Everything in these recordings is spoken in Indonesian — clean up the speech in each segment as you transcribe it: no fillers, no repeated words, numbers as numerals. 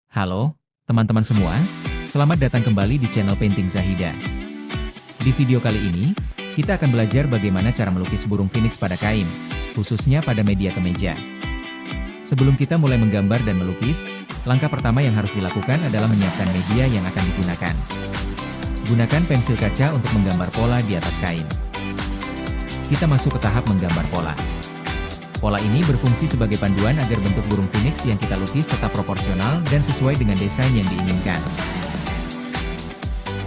Halo, teman-teman semua. Selamat datang kembali di channel Painting Zahida. Di video kali ini, kita akan belajar bagaimana cara melukis burung phoenix pada kain, khususnya pada media kemeja. Sebelum kita mulai menggambar dan melukis, langkah pertama yang harus dilakukan adalah menyiapkan media yang akan digunakan. Gunakan pensil kaca untuk menggambar pola di atas kain. Kita masuk ke tahap menggambar pola. Pola ini berfungsi sebagai panduan agar bentuk burung phoenix yang kita lukis tetap proporsional dan sesuai dengan desain yang diinginkan.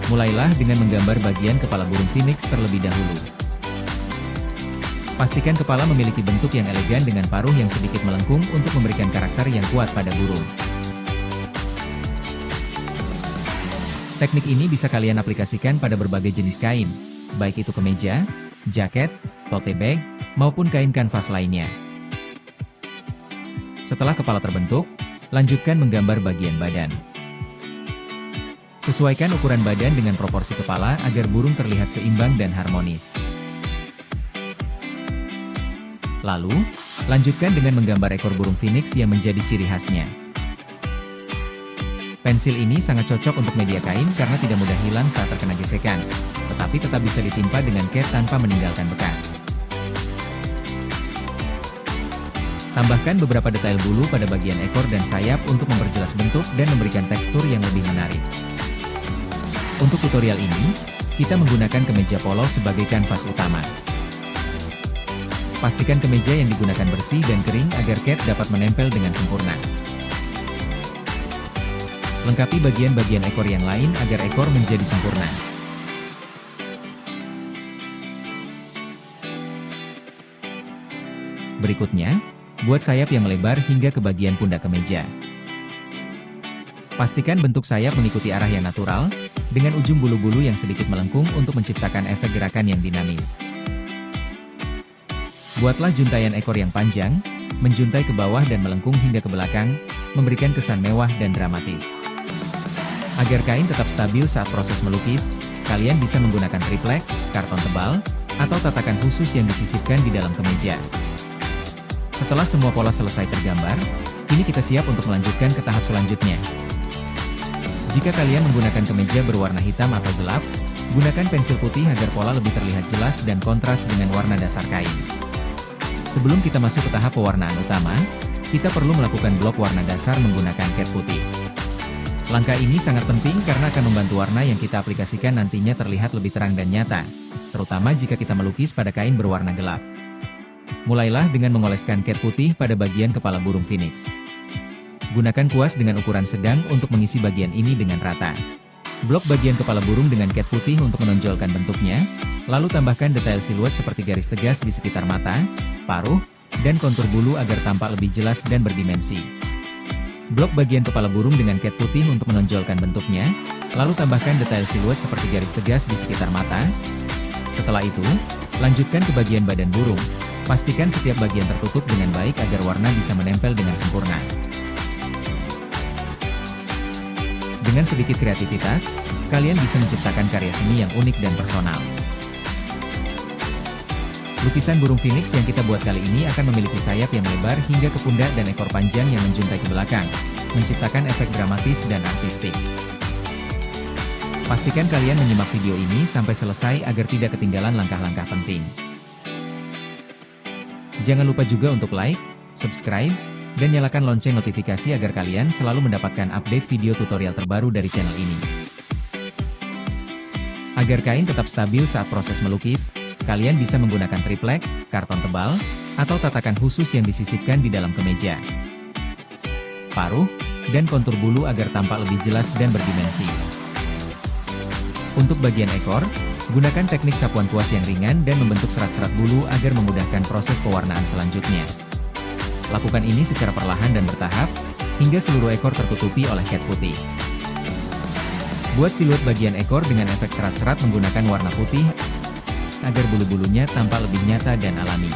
Mulailah dengan menggambar bagian kepala burung phoenix terlebih dahulu. Pastikan kepala memiliki bentuk yang elegan dengan paruh yang sedikit melengkung untuk memberikan karakter yang kuat pada burung. Teknik ini bisa kalian aplikasikan pada berbagai jenis kain, baik itu kemeja, jaket, tote bag, maupun kain kanvas lainnya. Setelah kepala terbentuk, lanjutkan menggambar bagian badan. Sesuaikan ukuran badan dengan proporsi kepala agar burung terlihat seimbang dan harmonis. Lalu, lanjutkan dengan menggambar ekor burung phoenix yang menjadi ciri khasnya. Pensil ini sangat cocok untuk media kain karena tidak mudah hilang saat terkena gesekan, tetapi tetap bisa ditimpa dengan cat tanpa meninggalkan bekas. Tambahkan beberapa detail bulu pada bagian ekor dan sayap untuk memperjelas bentuk dan memberikan tekstur yang lebih menarik. Untuk tutorial ini, kita menggunakan kemeja polos sebagai kanvas utama. Pastikan kemeja yang digunakan bersih dan kering agar cat dapat menempel dengan sempurna. Lengkapi bagian-bagian ekor yang lain agar ekor menjadi sempurna. Berikutnya, buat sayap yang melebar hingga ke bagian pundak kemeja. Pastikan bentuk sayap mengikuti arah yang natural, dengan ujung bulu-bulu yang sedikit melengkung untuk menciptakan efek gerakan yang dinamis. Buatlah juntayan ekor yang panjang, menjuntai ke bawah dan melengkung hingga ke belakang, memberikan kesan mewah dan dramatis. Agar kain tetap stabil saat proses melukis, kalian bisa menggunakan triplek, karton tebal, atau tatakan khusus yang disisipkan di dalam kemeja. Setelah semua pola selesai tergambar, kini kita siap untuk melanjutkan ke tahap selanjutnya. Jika kalian menggunakan kemeja berwarna hitam atau gelap, gunakan pensil putih agar pola lebih terlihat jelas dan kontras dengan warna dasar kain. Sebelum kita masuk ke tahap pewarnaan utama, kita perlu melakukan blok warna dasar menggunakan cat putih. Langkah ini sangat penting karena akan membantu warna yang kita aplikasikan nantinya terlihat lebih terang dan nyata, terutama jika kita melukis pada kain berwarna gelap. Mulailah dengan mengoleskan cat putih pada bagian kepala burung phoenix. Gunakan kuas dengan ukuran sedang untuk mengisi bagian ini dengan rata. Blok bagian kepala burung dengan cat putih untuk menonjolkan bentuknya, lalu tambahkan detail siluet seperti garis tegas di sekitar mata, paruh, dan kontur bulu agar tampak lebih jelas dan berdimensi. Blok bagian kepala burung dengan cat putih untuk menonjolkan bentuknya, lalu tambahkan detail siluet seperti garis tegas di sekitar mata. Setelah itu, lanjutkan ke bagian badan burung. Pastikan setiap bagian tertutup dengan baik agar warna bisa menempel dengan sempurna. Dengan sedikit kreativitas, kalian bisa menciptakan karya seni yang unik dan personal. Lukisan burung phoenix yang kita buat kali ini akan memiliki sayap yang melebar hingga ke pundak dan ekor panjang yang menjuntai ke belakang, menciptakan efek dramatis dan artistik. Pastikan kalian menyimak video ini sampai selesai agar tidak ketinggalan langkah-langkah penting. Jangan lupa juga untuk like, subscribe, dan nyalakan lonceng notifikasi agar kalian selalu mendapatkan update video tutorial terbaru dari channel ini. Agar kain tetap stabil saat proses melukis, kalian bisa menggunakan triplek, karton tebal, atau tatakan khusus yang disisipkan di dalam kemeja. Paruh, dan kontur bulu agar tampak lebih jelas dan berdimensi. Untuk bagian ekor, gunakan teknik sapuan kuas yang ringan dan membentuk serat-serat bulu agar memudahkan proses pewarnaan selanjutnya. Lakukan ini secara perlahan dan bertahap, hingga seluruh ekor tertutupi oleh cat putih. Buat siluet bagian ekor dengan efek serat-serat menggunakan warna putih, agar bulu-bulunya tampak lebih nyata dan alami.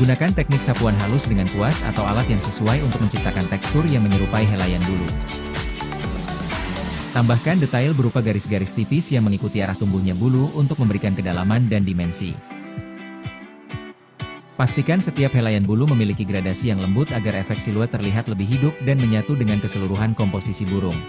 Gunakan teknik sapuan halus dengan kuas atau alat yang sesuai untuk menciptakan tekstur yang menyerupai helaian bulu. Tambahkan detail berupa garis-garis tipis yang mengikuti arah tumbuhnya bulu untuk memberikan kedalaman dan dimensi. Pastikan setiap helaian bulu memiliki gradasi yang lembut agar efek siluet terlihat lebih hidup dan menyatu dengan keseluruhan komposisi burung.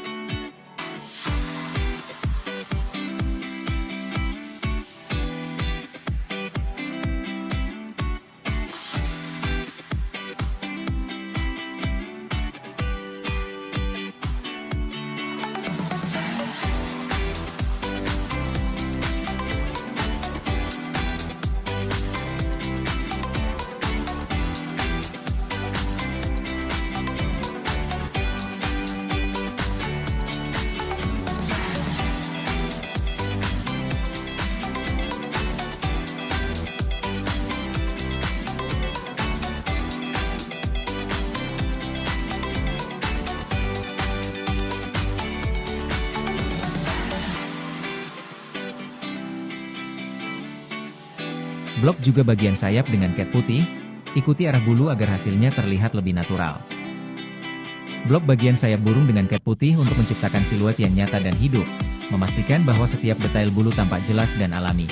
Blok juga bagian sayap dengan cat putih, ikuti arah bulu agar hasilnya terlihat lebih natural. Blok bagian sayap burung dengan cat putih untuk menciptakan siluet yang nyata dan hidup, memastikan bahwa setiap detail bulu tampak jelas dan alami.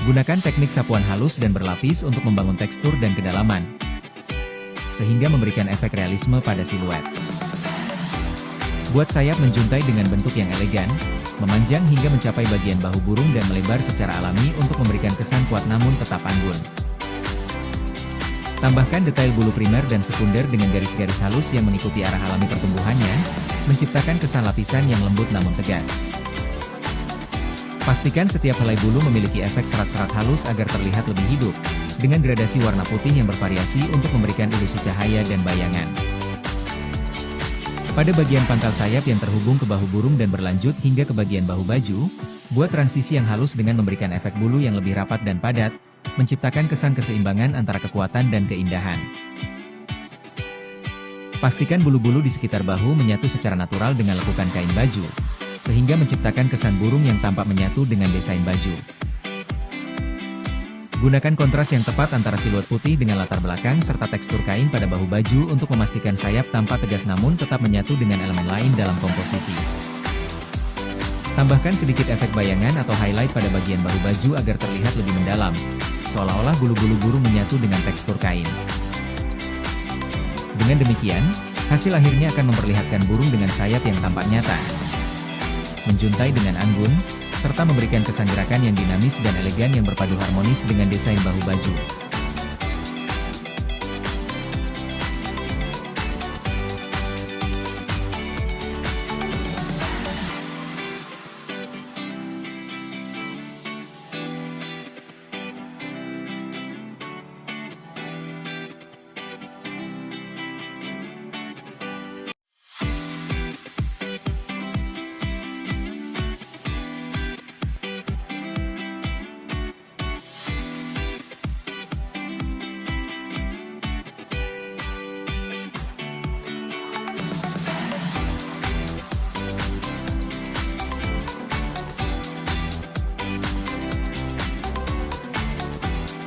Gunakan teknik sapuan halus dan berlapis untuk membangun tekstur dan kedalaman, sehingga memberikan efek realisme pada siluet. Buat sayap menjuntai dengan bentuk yang elegan, memanjang hingga mencapai bagian bahu burung dan melebar secara alami untuk memberikan kesan kuat namun tetap anggun. Tambahkan detail bulu primer dan sekunder dengan garis-garis halus yang mengikuti arah alami pertumbuhannya, menciptakan kesan lapisan yang lembut namun tegas. Pastikan setiap helai bulu memiliki efek serat-serat halus agar terlihat lebih hidup, dengan gradasi warna putih yang bervariasi untuk memberikan ilusi cahaya dan bayangan. Pada bagian pangkal sayap yang terhubung ke bahu burung dan berlanjut hingga ke bagian bahu baju, buat transisi yang halus dengan memberikan efek bulu yang lebih rapat dan padat, menciptakan kesan keseimbangan antara kekuatan dan keindahan. Pastikan bulu-bulu di sekitar bahu menyatu secara natural dengan lekukan kain baju, sehingga menciptakan kesan burung yang tampak menyatu dengan desain baju. Gunakan kontras yang tepat antara siluet putih dengan latar belakang serta tekstur kain pada bahu baju untuk memastikan sayap tampak tegas namun tetap menyatu dengan elemen lain dalam komposisi. Tambahkan sedikit efek bayangan atau highlight pada bagian bahu baju agar terlihat lebih mendalam, seolah-olah bulu-bulu burung menyatu dengan tekstur kain. Dengan demikian, hasil akhirnya akan memperlihatkan burung dengan sayap yang tampak nyata, menjuntai dengan anggun, serta memberikan kesan gerakan yang dinamis dan elegan yang berpadu harmonis dengan desain bahu baju.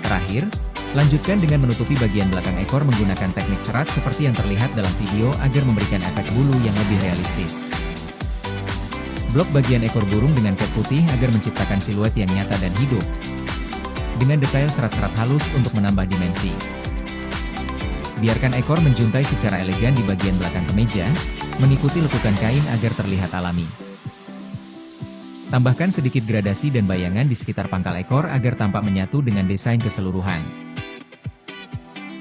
Terakhir, lanjutkan dengan menutupi bagian belakang ekor menggunakan teknik serat seperti yang terlihat dalam video agar memberikan efek bulu yang lebih realistis. Blok bagian ekor burung dengan cat putih agar menciptakan siluet yang nyata dan hidup, dengan detail serat-serat halus untuk menambah dimensi. Biarkan ekor menjuntai secara elegan di bagian belakang kemeja, mengikuti lekukan kain agar terlihat alami. Tambahkan sedikit gradasi dan bayangan di sekitar pangkal ekor agar tampak menyatu dengan desain keseluruhan.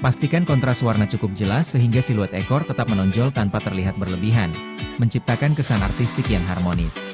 Pastikan kontras warna cukup jelas sehingga siluet ekor tetap menonjol tanpa terlihat berlebihan, menciptakan kesan artistik yang harmonis.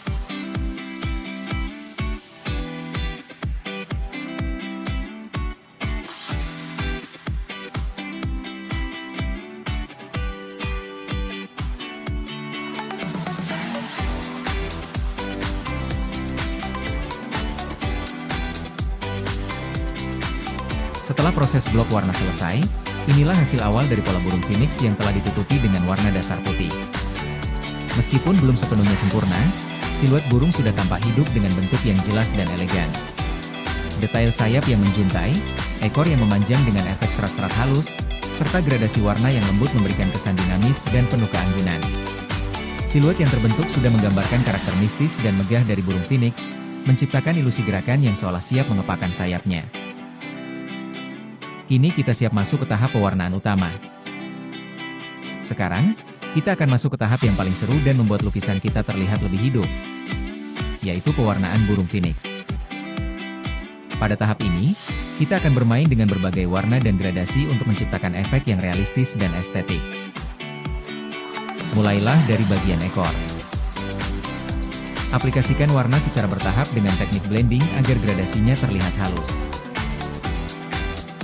Setelah proses blok warna selesai, inilah hasil awal dari pola burung phoenix yang telah ditutupi dengan warna dasar putih. Meskipun belum sepenuhnya sempurna, siluet burung sudah tampak hidup dengan bentuk yang jelas dan elegan. Detail sayap yang menjuntai, ekor yang memanjang dengan efek serat-serat halus, serta gradasi warna yang lembut memberikan kesan dinamis dan penuh keanggunan. Siluet yang terbentuk sudah menggambarkan karakter mistis dan megah dari burung phoenix, menciptakan ilusi gerakan yang seolah siap mengepakkan sayapnya. Kini kita siap masuk ke tahap pewarnaan utama. Sekarang, kita akan masuk ke tahap yang paling seru dan membuat lukisan kita terlihat lebih hidup, yaitu pewarnaan burung phoenix. Pada tahap ini, kita akan bermain dengan berbagai warna dan gradasi untuk menciptakan efek yang realistis dan estetik. Mulailah dari bagian ekor. Aplikasikan warna secara bertahap dengan teknik blending agar gradasinya terlihat halus.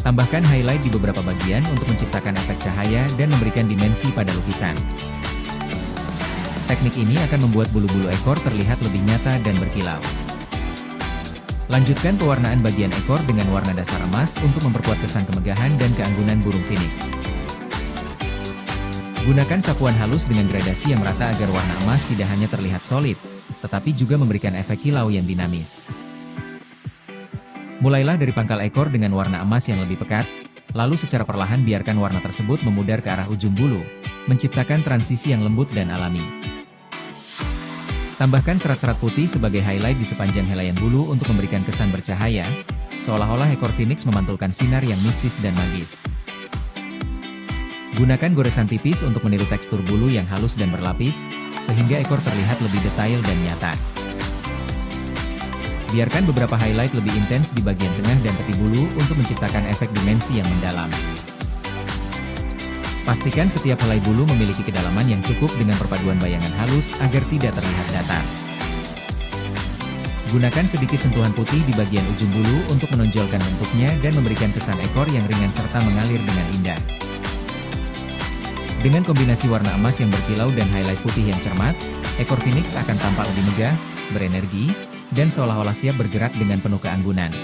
Tambahkan highlight di beberapa bagian untuk menciptakan efek cahaya dan memberikan dimensi pada lukisan. Teknik ini akan membuat bulu-bulu ekor terlihat lebih nyata dan berkilau. Lanjutkan pewarnaan bagian ekor dengan warna dasar emas untuk memperkuat kesan kemegahan dan keanggunan burung phoenix. Gunakan sapuan halus dengan gradasi yang merata agar warna emas tidak hanya terlihat solid, tetapi juga memberikan efek kilau yang dinamis. Mulailah dari pangkal ekor dengan warna emas yang lebih pekat, lalu secara perlahan biarkan warna tersebut memudar ke arah ujung bulu, menciptakan transisi yang lembut dan alami. Tambahkan serat-serat putih sebagai highlight di sepanjang helaian bulu untuk memberikan kesan bercahaya, seolah-olah ekor phoenix memantulkan sinar yang mistis dan magis. Gunakan goresan tipis untuk meniru tekstur bulu yang halus dan berlapis, sehingga ekor terlihat lebih detail dan nyata. Biarkan beberapa highlight lebih intens di bagian tengah dan tepi bulu untuk menciptakan efek dimensi yang mendalam. Pastikan setiap helai bulu memiliki kedalaman yang cukup dengan perpaduan bayangan halus agar tidak terlihat datar. Gunakan sedikit sentuhan putih di bagian ujung bulu untuk menonjolkan bentuknya dan memberikan kesan ekor yang ringan serta mengalir dengan indah. Dengan kombinasi warna emas yang berkilau dan highlight putih yang cermat, ekor phoenix akan tampak lebih megah, berenergi, dan seolah-olah siap bergerak dengan penuh keanggunan.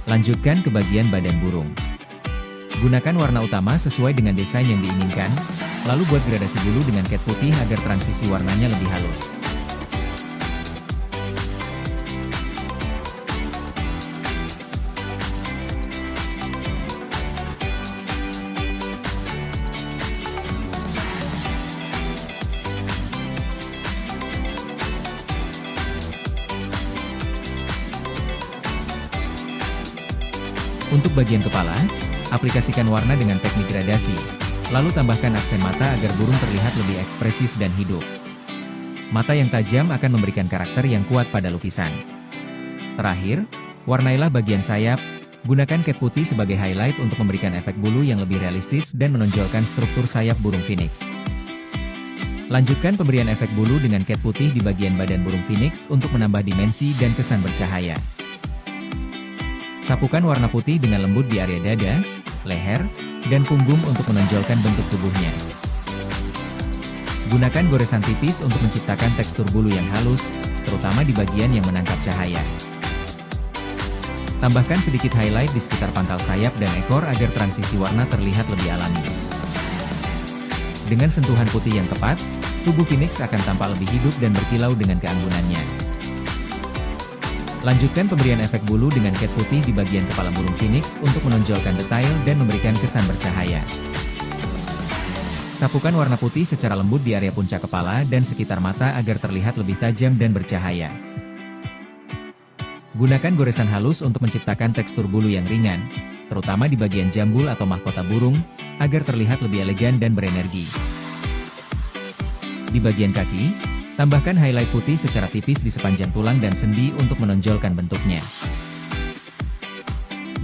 Lanjutkan ke bagian badan burung. Gunakan warna utama sesuai dengan desain yang diinginkan, lalu buat gradasi bulu dengan cat putih agar transisi warnanya lebih halus. Untuk bagian kepala, aplikasikan warna dengan teknik gradasi, lalu tambahkan aksen mata agar burung terlihat lebih ekspresif dan hidup. Mata yang tajam akan memberikan karakter yang kuat pada lukisan. Terakhir, warnailah bagian sayap, gunakan cat putih sebagai highlight untuk memberikan efek bulu yang lebih realistis dan menonjolkan struktur sayap burung phoenix. Lanjutkan pemberian efek bulu dengan cat putih di bagian badan burung phoenix untuk menambah dimensi dan kesan bercahaya. Sapukan warna putih dengan lembut di area dada, leher, dan punggung untuk menonjolkan bentuk tubuhnya. Gunakan goresan tipis untuk menciptakan tekstur bulu yang halus, terutama di bagian yang menangkap cahaya. Tambahkan sedikit highlight di sekitar pangkal sayap dan ekor agar transisi warna terlihat lebih alami. Dengan sentuhan putih yang tepat, tubuh phoenix akan tampak lebih hidup dan berkilau dengan keanggunannya. Lanjutkan pemberian efek bulu dengan cat putih di bagian kepala burung phoenix untuk menonjolkan detail dan memberikan kesan bercahaya. Sapukan warna putih secara lembut di area puncak kepala dan sekitar mata agar terlihat lebih tajam dan bercahaya. Gunakan goresan halus untuk menciptakan tekstur bulu yang ringan, terutama di bagian jambul atau mahkota burung, agar terlihat lebih elegan dan berenergi. Di bagian kaki, tambahkan highlight putih secara tipis di sepanjang tulang dan sendi untuk menonjolkan bentuknya.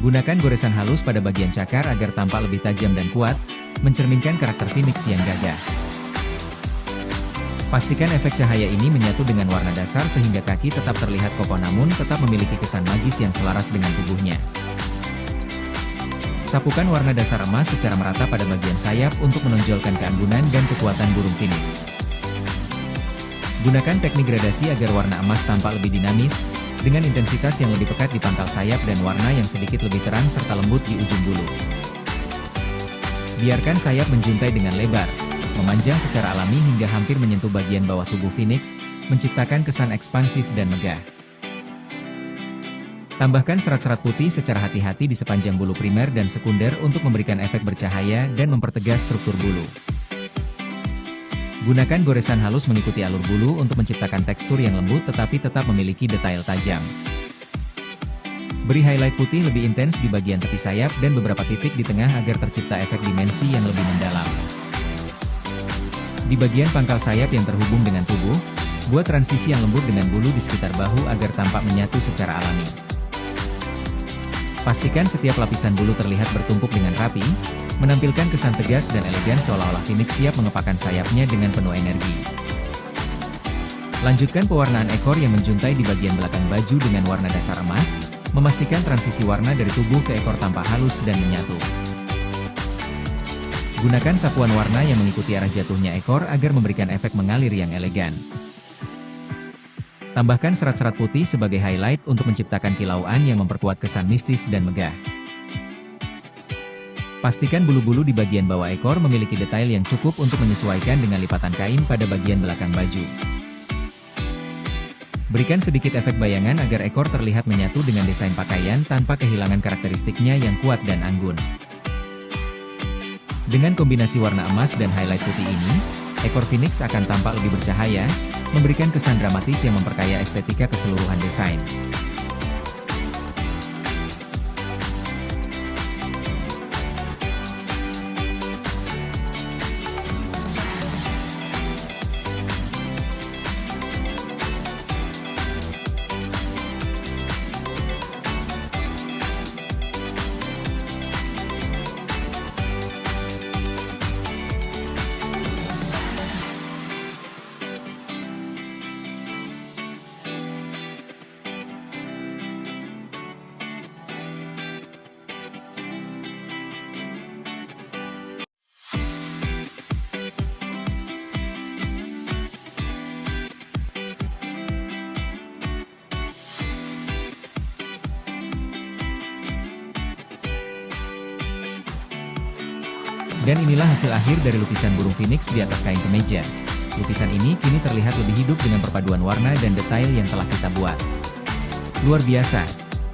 Gunakan goresan halus pada bagian cakar agar tampak lebih tajam dan kuat, mencerminkan karakter phoenix yang gagah. Pastikan efek cahaya ini menyatu dengan warna dasar sehingga kaki tetap terlihat kokoh namun tetap memiliki kesan magis yang selaras dengan tubuhnya. Sapukan warna dasar emas secara merata pada bagian sayap untuk menonjolkan keanggunan dan kekuatan burung phoenix. Gunakan teknik gradasi agar warna emas tampak lebih dinamis, dengan intensitas yang lebih pekat di pangkal sayap dan warna yang sedikit lebih terang serta lembut di ujung bulu. Biarkan sayap menjuntai dengan lebar, memanjang secara alami hingga hampir menyentuh bagian bawah tubuh phoenix, menciptakan kesan ekspansif dan megah. Tambahkan serat-serat putih secara hati-hati di sepanjang bulu primer dan sekunder untuk memberikan efek bercahaya dan mempertegas struktur bulu. Gunakan goresan halus mengikuti alur bulu untuk menciptakan tekstur yang lembut tetapi tetap memiliki detail tajam. Beri highlight putih lebih intens di bagian tepi sayap dan beberapa titik di tengah agar tercipta efek dimensi yang lebih mendalam. Di bagian pangkal sayap yang terhubung dengan tubuh, buat transisi yang lembut dengan bulu di sekitar bahu agar tampak menyatu secara alami. Pastikan setiap lapisan bulu terlihat bertumpuk dengan rapi, menampilkan kesan tegas dan elegan seolah-olah phoenix siap mengepakkan sayapnya dengan penuh energi. Lanjutkan pewarnaan ekor yang menjuntai di bagian belakang baju dengan warna dasar emas, memastikan transisi warna dari tubuh ke ekor tampak halus dan menyatu. Gunakan sapuan warna yang mengikuti arah jatuhnya ekor agar memberikan efek mengalir yang elegan. Tambahkan serat-serat putih sebagai highlight untuk menciptakan kilauan yang memperkuat kesan mistis dan megah. Pastikan bulu-bulu di bagian bawah ekor memiliki detail yang cukup untuk menyesuaikan dengan lipatan kain pada bagian belakang baju. Berikan sedikit efek bayangan agar ekor terlihat menyatu dengan desain pakaian tanpa kehilangan karakteristiknya yang kuat dan anggun. Dengan kombinasi warna emas dan highlight putih ini, ekor phoenix akan tampak lebih bercahaya, memberikan kesan dramatis yang memperkaya estetika keseluruhan desain. Dan inilah hasil akhir dari lukisan burung phoenix di atas kain kemeja. Lukisan ini kini terlihat lebih hidup dengan perpaduan warna dan detail yang telah kita buat. Luar biasa.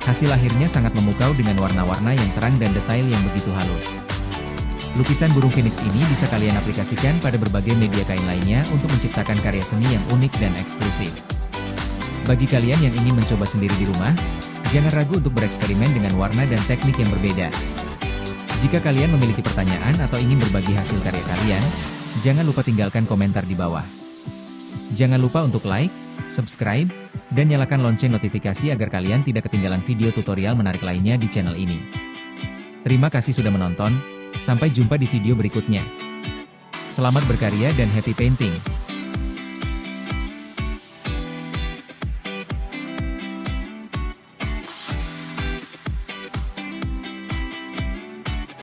Hasil akhirnya sangat memukau dengan warna-warna yang terang dan detail yang begitu halus. Lukisan burung phoenix ini bisa kalian aplikasikan pada berbagai media kain lainnya untuk menciptakan karya seni yang unik dan eksklusif. Bagi kalian yang ingin mencoba sendiri di rumah, jangan ragu untuk bereksperimen dengan warna dan teknik yang berbeda. Jika kalian memiliki pertanyaan atau ingin berbagi hasil karya kalian, jangan lupa tinggalkan komentar di bawah. Jangan lupa untuk like, subscribe, dan nyalakan lonceng notifikasi agar kalian tidak ketinggalan video tutorial menarik lainnya di channel ini. Terima kasih sudah menonton, sampai jumpa di video berikutnya. Selamat berkarya dan happy painting!